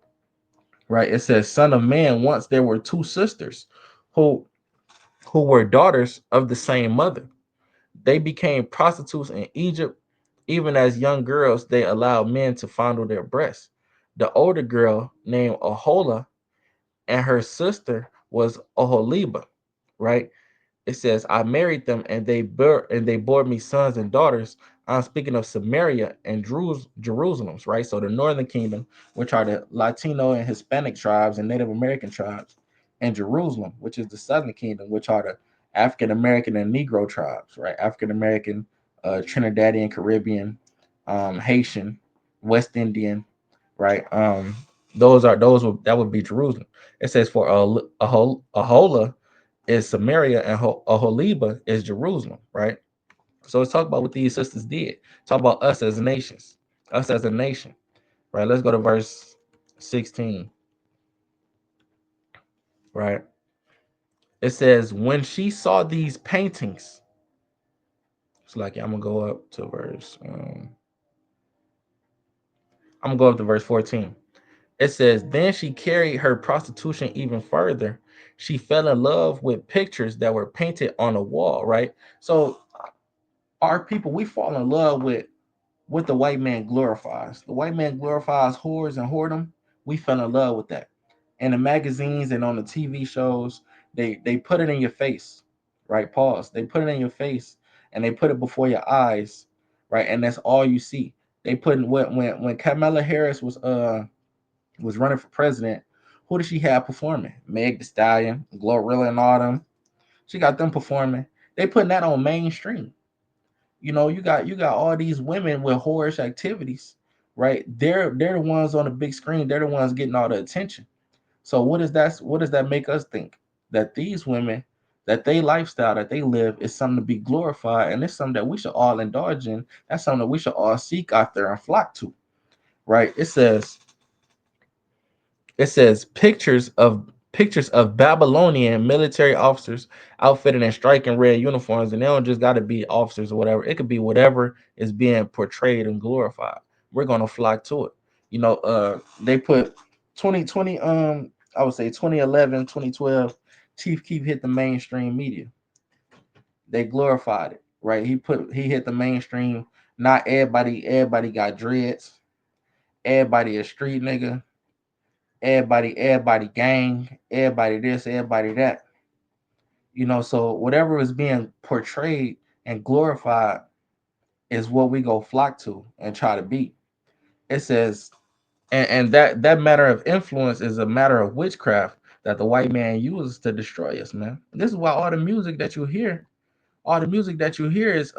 Right. It says, Son of man, once there were two sisters who were daughters of the same mother. They became prostitutes in Egypt. Even as young girls, they allowed men to fondle their breasts. The older girl, named Ahola, and her sister was Oholiba, right? It says, I married them and they bore me sons and daughters. I'm speaking of Samaria and Jerusalem's, right? So the northern kingdom, which are the Latino and Hispanic tribes and Native American tribes, and Jerusalem, which is the southern kingdom, which are the African American and Negro tribes, right? African American, Trinidadian, Caribbean, Haitian, West Indian, right? That would be Jerusalem. It says for Ahola is Samaria and Oholiba is Jerusalem, right? So let's talk about what these sisters did. Talk about us as nations, us as a nation, right? Let's go to verse 16, right? It says, when she saw these paintings, it's like, I'm gonna go up to verse, I'm gonna go up to verse 14. It says, then she carried her prostitution even further. She fell in love with pictures that were painted on a wall, right? So our people, we fall in love with what the white man glorifies. The white man glorifies whores and whoredom. We fell in love with that. In the magazines and on the TV shows, they put it in your face, right? Pause. They put it in your face and they put it before your eyes, right? And that's all you see. They put in when Kamala Harris was running for president, who did she have performing? Meg The Stallion, Glorilla, and all them. She got them performing. They putting that on mainstream. You got all these women with whorish activities, right? They're the ones on the big screen. They're the ones getting all the attention. So what does that make us think? That these women, that they lifestyle that they live is something to be glorified, and it's something that we should all indulge in. That's something that we should all seek out there and flock to, right? It says pictures of Babylonian military officers outfitted in striking red uniforms, and they don't just got to be officers or whatever. It could be whatever is being portrayed and glorified. We're gonna flock to it. They put 2020, I would say 2011, 2012. Chief Keef hit the mainstream media. They glorified it, right? He hit the mainstream. Not everybody got dreads. Everybody a street nigga. Everybody gang, everybody this, everybody that. So whatever is being portrayed and glorified is what we go flock to and try to be. It says, and that matter of influence is a matter of witchcraft that the white man uses to destroy us, man. This is why all the music that you hear is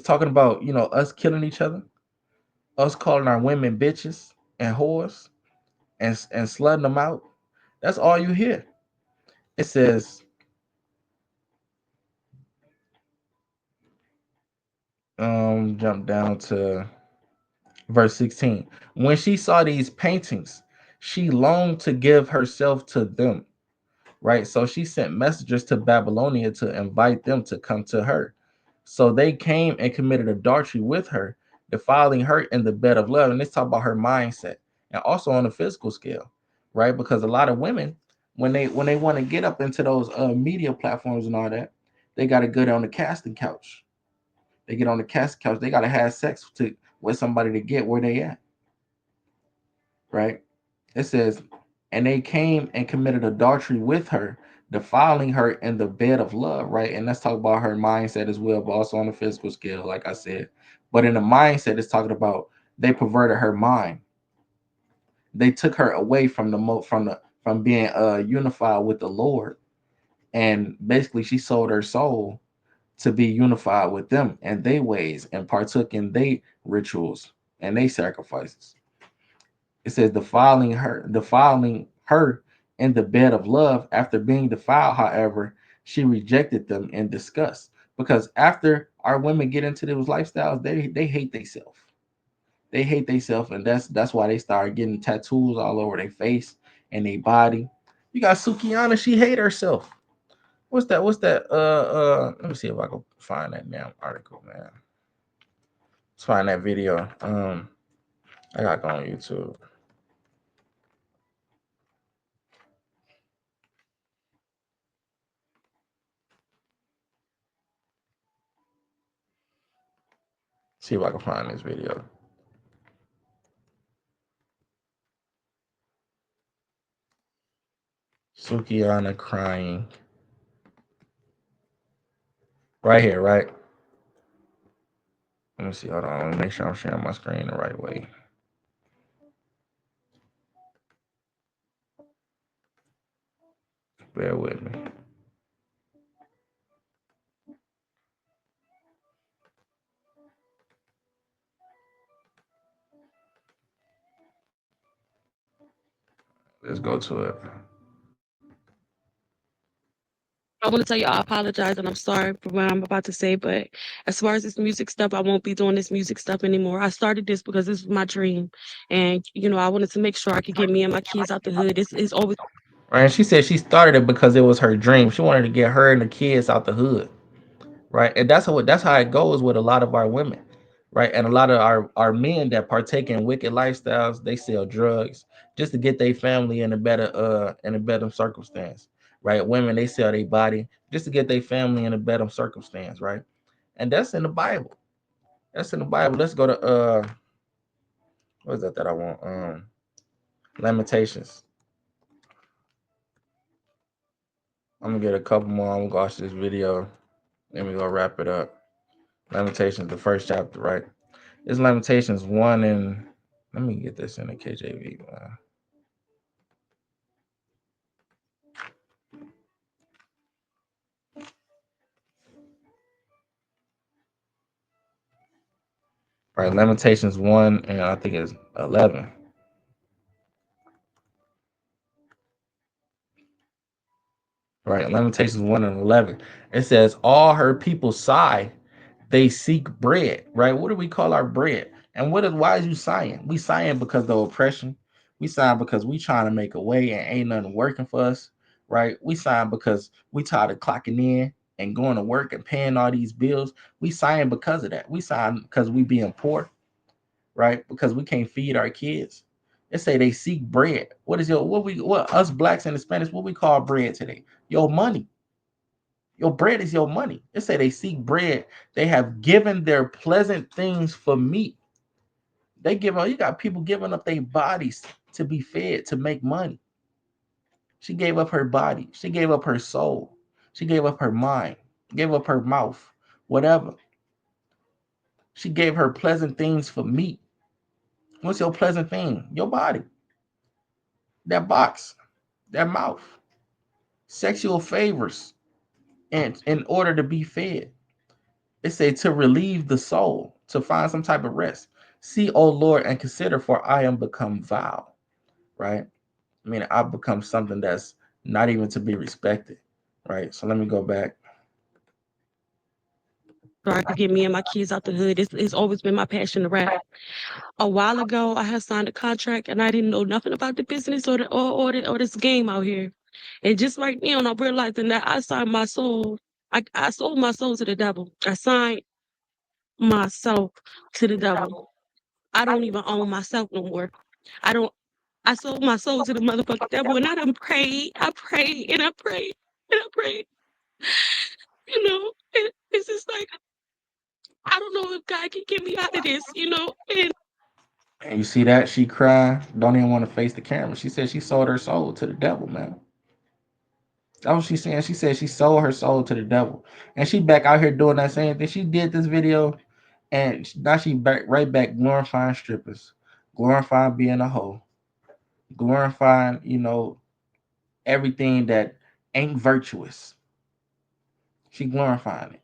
talking about, us killing each other, us calling our women bitches and whores and slutting them out. That's all you hear. It says, Jump down to verse 16. When she saw these paintings, she longed to give herself to them, right? So she sent messengers to Babylonia to invite them to come to her. So they came and committed adultery with her, defiling her in the bed of love. And let's talk about her mindset and also on a physical scale, right? Because a lot of women, when they want to get up into those media platforms and all that, they got to go on the casting couch. They get on the casting couch. They got to have sex with somebody to get where they at, right? It says, and they came and committed adultery with her, defiling her in the bed of love, right? And let's talk about her mindset as well, but also on the physical scale, like I said. But in the mindset, it's talking about they perverted her mind. They took her away from from being unified with the Lord, and basically she sold her soul to be unified with them and they ways and partook in they rituals and they sacrifices. It says defiling her in the bed of love. After being defiled, however, she rejected them in disgust. Because after our women get into those lifestyles, they hate themselves. They hate themselves, and that's why they start getting tattoos all over their face and their body. You got Sukiana, she hate herself. What's that? What's that? Let me see if I can find that damn article, man. Let's find that video. I got to go on YouTube. See if I can find this video. Sukiana crying. Right here, right? Let me see. Hold on. Let me make sure I'm sharing my screen the right way. Bear with me. Let's go to it. I want to tell you I apologize and I'm sorry for what I'm about to say, but as far as this music stuff, I won't be doing this music stuff anymore. I started this because this was my dream, and I wanted to make sure I could get me and my kids out the hood. It's always Right. And she said she started it because it was her dream. She wanted to get her and the kids out the hood. Right. And that's how it goes with a lot of our women. Right. And a lot of our men that partake in wicked lifestyles, they sell drugs just to get their family in a better circumstance. Right. Women, they sell their body just to get their family in a better circumstance, right? And that's in the Bible. That's in the Bible. Let's go to what is that I want? Lamentations. I'm gonna get a couple more. I'm gonna watch this video. Then we gonna wrap it up. Lamentations, the first chapter, right? It's Lamentations 1 and let me get this in the KJV. Right, Lamentations 1 and I think it's 11. Right, Lamentations 1 and 11. It says, all her people sigh, they seek bread, right? What do we call our bread? And why is you sighing? We sighing because of the oppression. We sighing because we trying to make a way and ain't nothing working for us, right? We sighing because we tired of clocking in and going to work and paying all these bills. We sighing because of that. We sighing because we being poor, right? Because we can't feed our kids. They say they seek bread. What us blacks and Hispanics, what we call bread today? Your money. Your bread is your money. It say they seek bread. They have given their pleasant things for meat. They give up. You got people giving up their bodies to be fed to make money. She gave up her body. She gave up her soul. She gave up her mind. Gave up her mouth. Whatever. She gave her pleasant things for meat. What's your pleasant thing? Your body. That box. That mouth. Sexual favors. And in order to be fed. It say to relieve the soul, to find some type of rest. See, O Lord, and consider, for I am become vile. Right? I mean, I've become something that's not even to be respected. Right? So let me go back. so I could get me and my kids out the hood. It's always been my passion to rap. A while ago, I had signed a contract and I didn't know nothing about the business or this game out here. And just right now, I'm realizing that I signed my soul. I sold my soul to the devil. I signed myself to the devil. I don't even own myself no more. I don't. I sold my soul to the motherfucking devil, and I done prayed. I prayed and I prayed and I prayed. It's just like I don't know if God can get me out of this. And And you see that she crying, don't even want to face the camera. She said she sold her soul to the devil, man. That's what she's saying. She said she sold her soul to the devil, and she back out here doing that same thing. She did this video, and now she back right back glorifying strippers, glorifying being a hoe, glorifying everything that ain't virtuous. She glorifying it,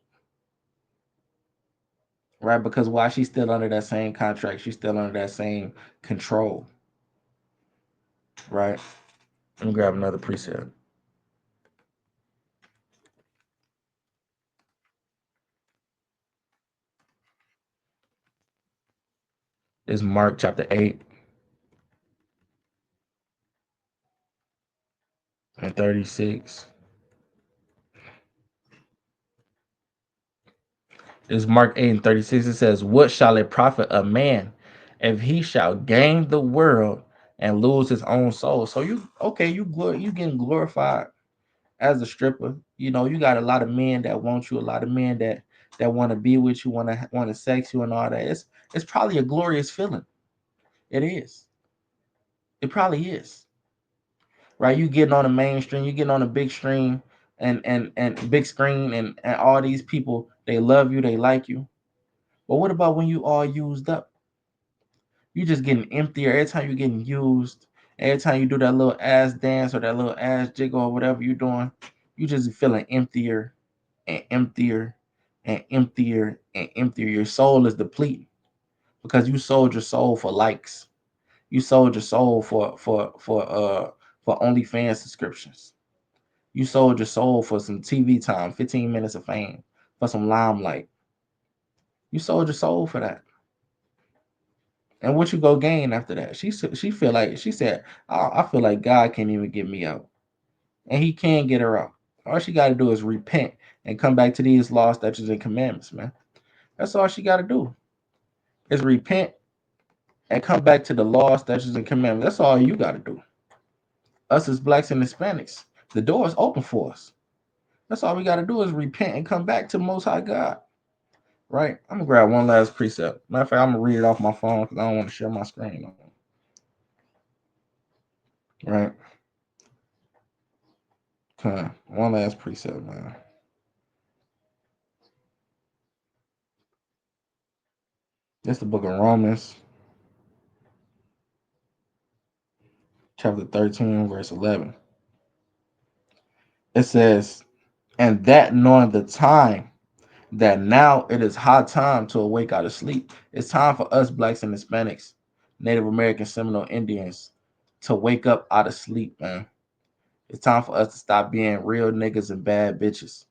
right? Because while she's still under that same contract, she's still under that same control, right? Let me grab another preset. It's Mark chapter 8 and 36. It's Mark 8 and 36. It says, "What shall it profit a man if he shall gain the world and lose his own soul?" So you getting glorified as a stripper. You got a lot of men that want you, a lot of men that want to be with you, want to sex you and all that. It's probably a glorious feeling. It is. It probably is. Right? You getting on the mainstream, you getting on the big stream and big screen and all these people, they love you, they like you. But what about when you all used up? You just getting emptier every time you're getting used. Every time you do that little ass dance or that little ass jiggle or whatever you're doing, you just feeling emptier and emptier and emptier and emptier. Your soul is depleting because you sold your soul for likes. You sold your soul for OnlyFans subscriptions. You sold your soul for some TV time, 15 minutes of fame, for some limelight. You sold your soul for that. And what you go gain after that? She feel like she said, "Oh, I feel like God can't even get me out," and He can get her out. All she got to do is repent and come back to these laws, statutes, and commandments, man. That's all she got to do is repent and come back to the laws, statutes, and commandments. That's all you got to do. Us as blacks and Hispanics, the door is open for us. That's all we got to do is repent and come back to the Most High God. Right? I'm gonna grab one last precept. Matter of fact, I'm gonna read it off my phone because I don't want to share my screen. Right? Okay. One last precept, man. It's the book of Romans, chapter 13, verse 11. It says, "And that knowing the time, that now it is high time to awake out of sleep." It's time for us blacks and Hispanics, Native American, Seminole Indians to wake up out of sleep, man. It's time for us to stop being real niggas and bad bitches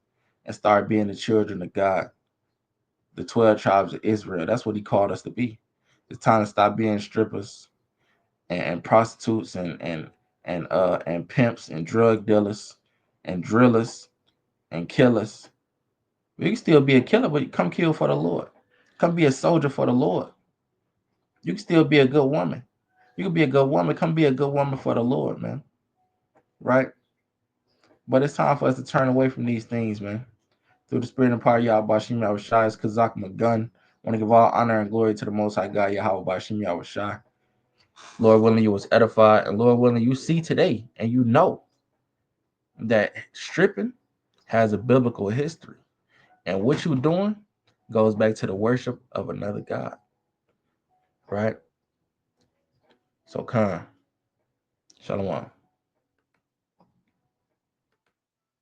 and start being the children of God, the 12 tribes of Israel. That's what He called us to be. It's time to stop being strippers and prostitutes and pimps and drug dealers and drillers and killers. You can still be a killer, but come kill for the Lord. Come be a soldier for the Lord. You can still be a good woman. You can be a good woman. Come be a good woman for the Lord, man. Right? But it's time for us to turn away from these things, man. Through the spirit and power of Yahweh Bashim Yahushai, is Kazak Magun. I want to give all honor and glory to the Most High God, Yahweh Bashim Yahushai. Lord willing, you was edified, and Lord willing, you see today, and you know that stripping has a biblical history, and what you're doing goes back to the worship of another God, right? So, Khan, Shalom.